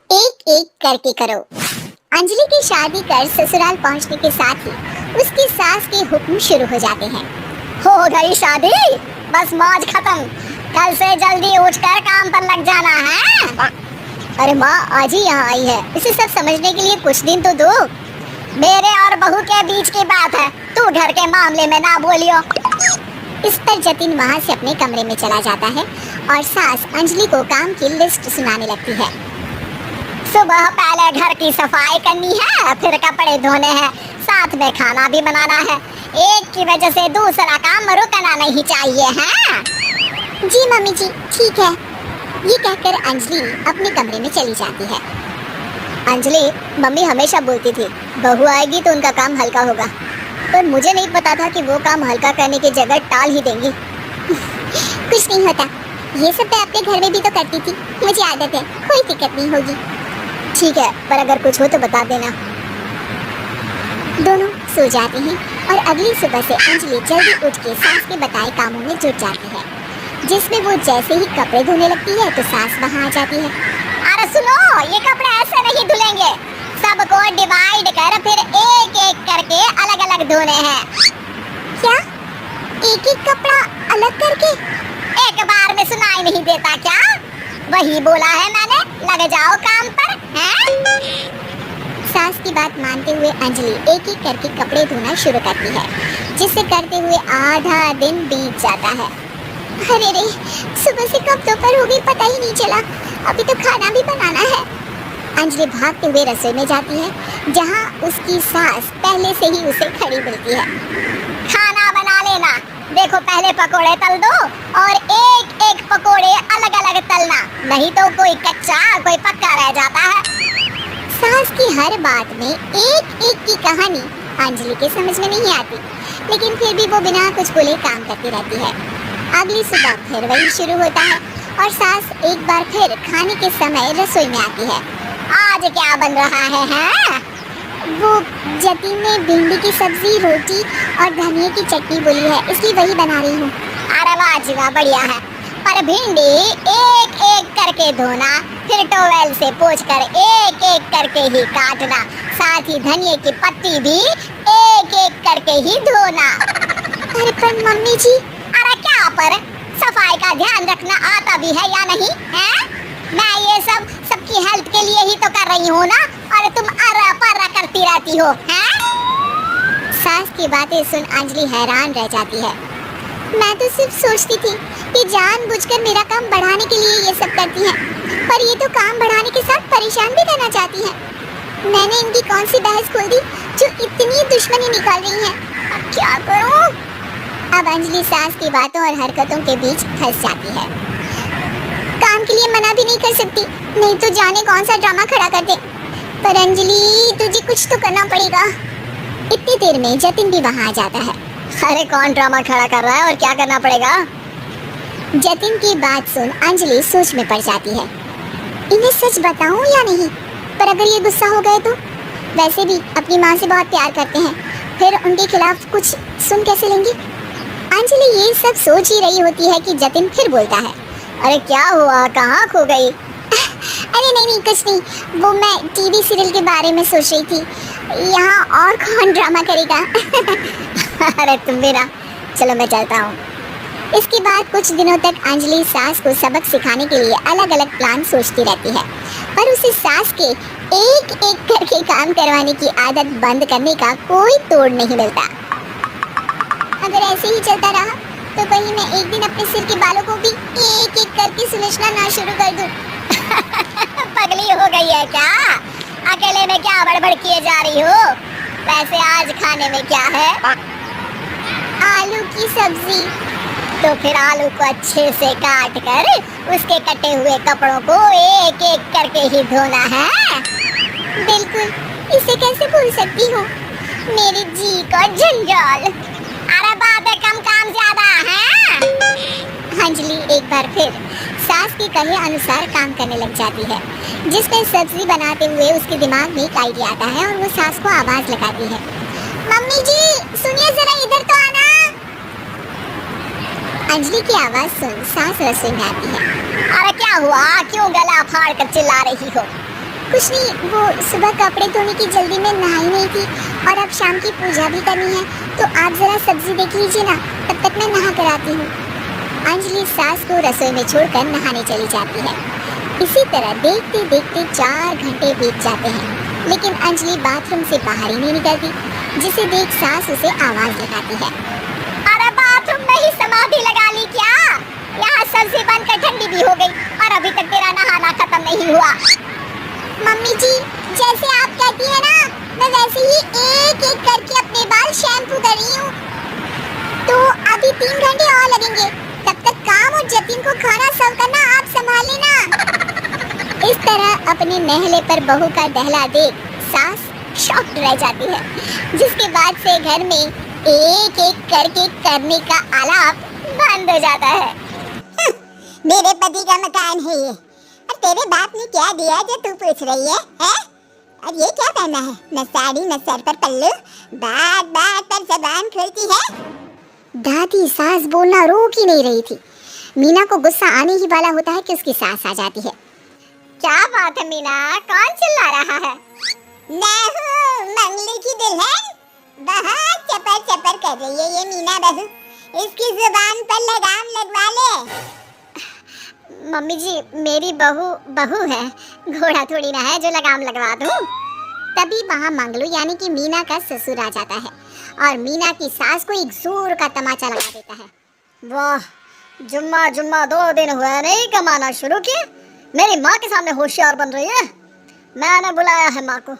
एक एक करके करो। अंजलि की शादी कर ससुराल पहुंचने के साथ ही उसकी सास के हुक्म शुरू हो जाते हैं। हो गई शादी, बस मौज खत्म, कल से जल्दी उठकर काम पर लग जाना है। अरे माँ आज ही यहाँ आई है, इसे सब समझने के लिए कुछ दिन तो दो। मेरे और बहू के बीच की बात है, तू घर के मामले में ना बोलियो। इस पर जतिन वहाँ से अपने कमरे में चला जाता है और सास अंजलि को काम की लिस्ट सुनाने लगती है। सुबह पहले घर की सफाई करनी है, फिर कपड़े धोने हैं, साथ में खाना भी बनाना है। एक की वजह से दूसरा काम रुकना नहीं चाहिए है। जी मम्मी जी ठीक है। ये कहकर अंजलि अपने कमरे में चली जाती है। अंजलि, मम्मी हमेशा बोलती थी बहू आएगी तो उनका काम हल्का होगा, पर मुझे नहीं पता था कि वो काम हल्का करने की जगह टाल ही देंगी। कुछ नहीं होता, ये सब मैं अपने घर में भी तो करती थी, मुझे आदत है, कोई दिक्कत नहीं होगी। ठीक है, पर अगर कुछ हो तो बता देना। दोनों सो जाते हैं और अगली सुबह से अंजलि जल्दी उठ के सास के बताए कामों में जुट जाती है, जिसमें वो जैसे ही कपड़े धोने लगती है तो सास वहाँ आ जाती है। अरे सुनो, ये कपड़े ऐसे नहीं धुलेंगे, सबको डिवाइड कर फिर एक एक करके अलग अलग धोने हैं। क्या एक एक कपड़ा अलग करके? एक बार में सुनाई नहीं देता क्या? वही बोला है मैंने, लग जाओ काम पर हैं? सास की बात मानते हुए अंजलि एक एक करके कपड़े धोना शुरू करती है, जिसे करते हुए आधा दिन बीत जाता है। अरे रे, सुबह से कब दोपहर हो गई पता ही नहीं चला, अभी तो खाना भी बनाना है। अंजलि भागते हुए रसोई में जाती है, जहाँ उसकी सास पहले से ही उसे खड़ी मिलती है। खाना बना लेना, देखो पहले पकोड़े तल दो और एक एक पकोड़े अलग अलग तलना, नहीं तो कोई कच्चा कोई पक्का रह जाता है। सास की हर बात में एक एक की कहानी अंजलि के समझ में नहीं आती, लेकिन फिर भी वो बिना कुछ बोले काम करती रहती है। अगली सुबह फिर वही शुरू होता है और सास एक बार फिर खाने के समय रसोई में आती है। आज क्या बन रहा है? वो जतिन ने भिंडी की सब्जी, रोटी और धनिया की चटनी बोली है, इसलिए वही बना रही हूँ। अरे वाह जी वाह, बढ़िया है, पर भिंडी एक एक करके धोना, फिर टॉवेल से पोंछकर एक एक करके ही काटना, साथ ही धनिया की पत्ती भी एक एक करके ही धोना। अरे पर मम्मी जी। अरे क्या पर? सफाई का ध्यान रखना आता भी है या नहीं है? मैं ये सब सबकी हेल्प के लिए ही तो कर रही हूँ ना, और तुम अर्रा पर्रा करती रहती हो हैं? सास की बातें सुन अंजलि हैरान रह जाती है। मैं तो सिर्फ सोचती थी कि जानबूझकर मेरा काम बढ़ाने के लिए ये सब करती हैं, पर ये तो काम बढ़ाने के साथ परेशान भी करना चाहती हैं। मैंने इनकी कौन सी बहस खोल दी जो इतनी दुश्मनी निकाल रही हैं? अब क्या करूँ? अब अंजलि सास की बातों और हरकतों के बीच फंस जाती है। काम के लिए मना भी नहीं कर सकती, नहीं तो जाने कौन सा ड्रामा खड़ा कर दे। पर अंजलि, तुझे कुछ तो करना पड़ेगा। इतनी देर में जतिन भी वहाँ आ जाता है। अरे कौन ड्रामा खड़ा कर रहा है और क्या करना पड़ेगा? जतिन की बात सुन अंजलि सोच में पड़ जाती है। इन्हें सच बताऊं या नहीं? पर अगर ये गुस्सा हो गए तो? वैसे भी अपनी माँ से बहुत प्यार करते हैं, फिर उनके खिलाफ कुछ सुन कैसे लेंगी? अंजलि ये सब सोच ही रही होती है कि जतिन फिर बोलता है। अरे क्या हुआ, कहाँ खो गई? अरे नहीं कुछ नहीं, वो मैं टीवी सीरियल के बारे में सोच रही थी, यहाँ और कौन ड्रामा करेगा? अरे तुम भी ना, चलो मैं चलता हूँ। इसके बाद कुछ दिनों तक अंजलि सास को सबक सिखाने के लिए अलग अलग प्लान सोचती रहती है, पर उसे सास के एक एक करके काम करवाने की आदत बंद करने का कोई तोड़ नहीं मिलता। अगर ऐसे ही चलता रहा तो कहीं मैं एक दिन अपने सिर के बालों को भी एक एक करके सुलझना ना शुरू कर दूं। पगली हो गई है क्या? अकेले में क्या बड़बड़ किए जा रही हो? वैसे आज खाने में क्या है? आलू की सब्जी। तो फिर आलू को अच्छे से काट कर उसके कटे हुए कपड़ों को एक एक करके ही धोना है। बिल्कुल, इसे कैसे भूल सकती हूँ, मेरे जी का जंजाल। अरे बातें कम काम ज्यादा है। अंजलि एक बार फिर सास के कहे अनुसार काम करने लग जाती है, जिसमें सब्जी बनाते हुए उसके दिमाग में एक आइडिया आता है और वो सास को आवाज लगाती है। मम्मी जी सुनिए जरा, इधर तो आना। अंजलि की आवाज सुन सास रसोई में आती है। अरे क्या हुआ, क्यों गला फाड़ कर चिल्ला रही हो? कुछ नहीं, वो सुबह कपड़े धोने की जल्दी में नहाई नहीं थी और अब शाम की पूजा भी करनी है, तो आप जरा सब्जी देख लीजिए ना, तब तक मैं नहा कर आती हूँ। अंजलि सास को रसोई में छोड़कर नहाने चली जाती है। इसी तरह देखते देखते 4 घंटे बीत जाते हैं, लेकिन अंजलि बाथरूम से बाहर ही नहीं निकलती, जिसे देख सास उसे आवाज लगाती है। अरे बाथरूम में ही समाधि लगा ली क्या? यहाँ सब्जी बनकर ठंडी भी हो गई और अभी तक तेरा नहाना खत्म नहीं हुआ। मम्मी जी, जैसे आप कहती हैं ना, मैं वैसे ही एक एक करके अपने बाल शैम्पू कर रही हूँ। तो अभी 3 घंटे और लगेंगे, तब तक काम और जतिन को खाना सर्व करना आप संभाल लेना। इस तरह अपने नहले पर बहू का दहला देख सास शॉक्ड रह जाती है, जिसके बाद से घर में एक एक करके करने का आलाप बंद हो जाता है। मेरे पति का मकान है ये, और तेरे बाप ने क्या दिया जो तू पूछ रही है, हैं? और ये क्या पहना है? न साड़ी न सर पर पल्लू, बात बात पर जबान खुलती है। दादी सास बोलना रोक ही नहीं रही थी। मीना को गुस्सा आने ही वाला होता है कि उसकी सास आ जाती है। क्या बात है मीना, कौन चिल्ला रहा है? मैं हूँ मंगली की दुल्हन, बहुत चपर चपर कर रही है ये मीना बहू, इसकी जुबान पर लगाम लगवा ले। मम्मी जी, मेरी बहू है, घोड़ा थोड़ी ना है जो लगाम लगवा दूं। तभी वहाँ मंगलू यानी कि मीना का ससुर आ जाता है और मीना की सास को एक जोर का तमाचा लगा देता है। वाह, जुम्मा 2 दिन हुए नहीं कमाना शुरू किया, मेरी माँ के सामने होशियार बन रही है। मैंने बुलाया है माँ को,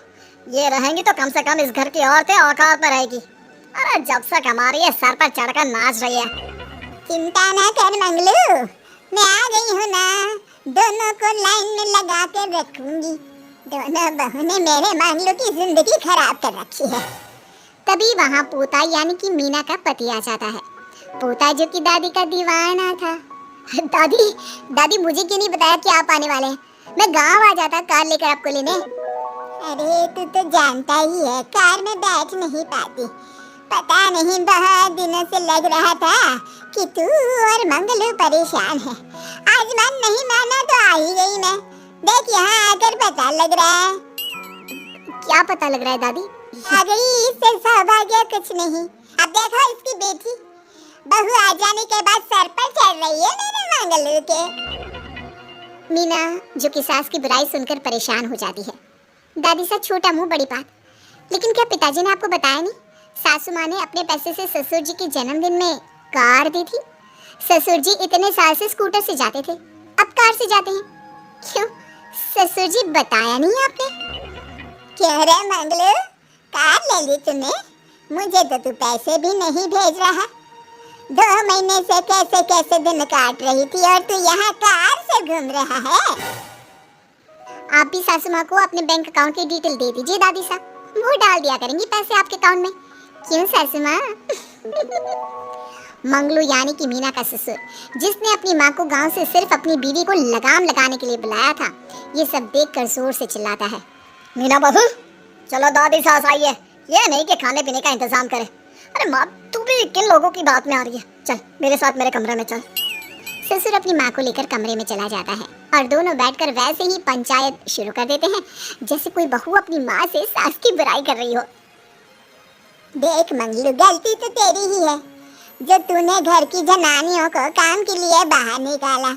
ये रहेंगी तो कम से कम इस घर की औरतें औकात में रहेगी। अरे जब से कमा रही है सर पर चढ़कर नाच रही है। चिंता ना कर मंगलू, मैं आ गई हूँ ना, दोनों को लाइन में लगा के रखूंगी। दोनों बहू ने मेरे मंगलू की जिंदगी खराब कर रखी है। तभी वहाँ पोता यानी कि मीना का पति आ जाता है। पोता जो कि दादी का दीवाना था। दादी मुझे क्यों नहीं बताया कि आप आने वाले हैं? मैं गांव आ जाता कार लेकर आपको लेने। अरे तू तो जानता ही है, कार में बैठ नहीं पाती। पता नहीं बहुत दिनों से लग रहा था कि तू और मंगलू परेशान है। आज मन नहीं माना तो आ ही गई मैं। देख यहाँ आकर पता लग रहा है। क्या पता लग रहा है दादी? आ गई, इससे सौभाग्य कुछ नहीं। अब देखो इसकी बेटी बहू आ जाने के बाद सर पर चढ़ रही है मेरे मंगलू के। मीना जो कि सास की बुराई सुनकर परेशान हो जाती है। दादी सा छोटा मुंह बड़ी बात, लेकिन क्या पिताजी ने आपको बताया नहीं? सासू माँ ने अपने पैसे से ससुर जी के जन्मदिन में कार दी थी। ससुर जी इतने साल से स्कूटर से जाते थे, अब कार से जाते हैं। क्यों ससुर जी, बताया नहीं आपने? क्यों रे मंगलू, कार ले ली तूने? मुझे तो तू पैसे भी नहीं भेज रहा। 2 महीने से कैसे कैसे दिन काट रही थी और तू यहाँ कार से घूम रहा है। आप भी सासू माँ को अपने बैंक अकाउंट की डिटेल दे दीजिए दादी साहब, वो डाल दिया करेंगी पैसे आपके अकाउंट में। क्यों सासू माँ? मंगलू यानी कि मीना का ससुर, जिसने अपनी माँ को गांव से सिर्फ अपनी बीवी को लगाम लगाने के लिए बुलाया था, ये सब देखकर जोर से चिल्लाता है। मीना बहू, चलो दादी सास आई है, ये नहीं कि खाने पीने का इंतजाम करे। अरे माँ, तू भी किन लोगों की बात में आ रही है? चल मेरे साथ मेरे कमरे में चल। ससुर अपनी माँ को लेकर कमरे में चला जाता है और दोनों बैठकर वैसे ही पंचायत शुरू कर देते हैं जैसे कोई बहू अपनी माँ से सास की बुराई कर रही हो। देख मंगलू, गलती तो तेरी ही है जो तूने घर की जनानियों को काम के लिए बाहर निकाला।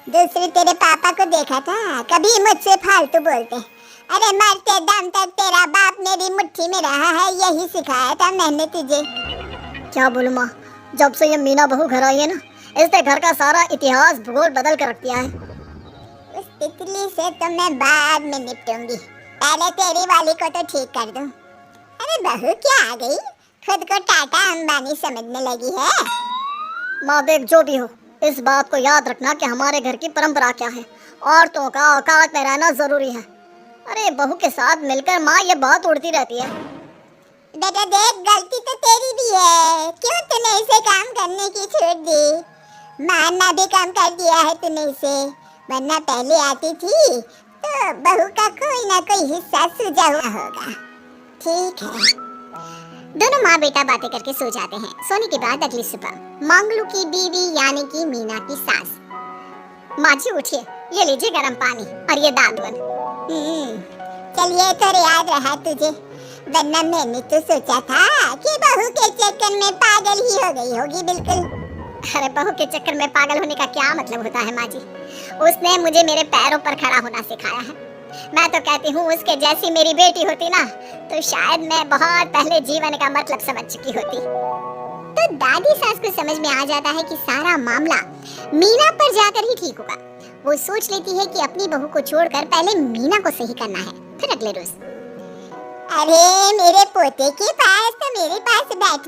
दूसरे तेरे पापा को देखा था, कभी मुझसे फालतू बोलते। अरे मरते दम तक तेरा बाप मेरी मुट्ठी में रहा है, यही सिखाया था मैंने तुझे। क्या बोलूं माँ, जब से ये मीना बहू घर आई है ना, इसने घर का सारा इतिहास भूगोल बदल कर रख दिया है। उस तितली से तो मैं बाद में निपटूंगी, पहले तेरी वाली को तो ठीक कर दूं। अरे बहू क्या आ गई, खुद को टाटा अंबानी समझने लगी है। माँ देख, जो भी हो, इस बात को याद रखना कि हमारे घर की परंपरा क्या है, औरतों का औकात में रहना जरूरी है। अरे बहू के साथ मिलकर माँ ये बात उड़ती रहती है। बेटा देख, गलती तो तेरी भी है, क्यों तूने इसे काम करने की छूट दी? मारना भी कम कर दिया है तूने इसे, वरना पहले आती थी तो बहू का कोई ना कोई हिस्सा सूझा हुआ होगा। ठीक है। दोनों माँ बेटा बातें करके सो जाते हैं। सोने के बाद अगली सुबह मंगलू की बीवी यानी कि मीना की सास, माँ जी उठिए, ये लीजिए गर्म पानी और ये दादवन। चलिए तो याद रहा तुझे, वरना मैंने तो सोचा था कि बहू के चक्कर में पागल ही हो गई होगी बिल्कुल। अरे बहू के चक्कर में पागल होने का क्या मतलब होता है माँ जी? उसने मुझे मेरे पैरों पर खड़ा होना सिखाया है। मैं तो कहती हूँ उसके जैसी मेरी बेटी होती ना तो शायद मैं बहुत पहले जीवन का मतलब समझ चुकी होती। तो दादी सास को समझ में आ जाता है कि सारा मामला मीना पर जाकर ही ठीक होगा। वो सोच लेती है कि अपनी बहू को छोड़कर पहले मीना को सही करना है, फिर अगले रोज। अरे मेरे पोते के पास तो मेरे पास बैठ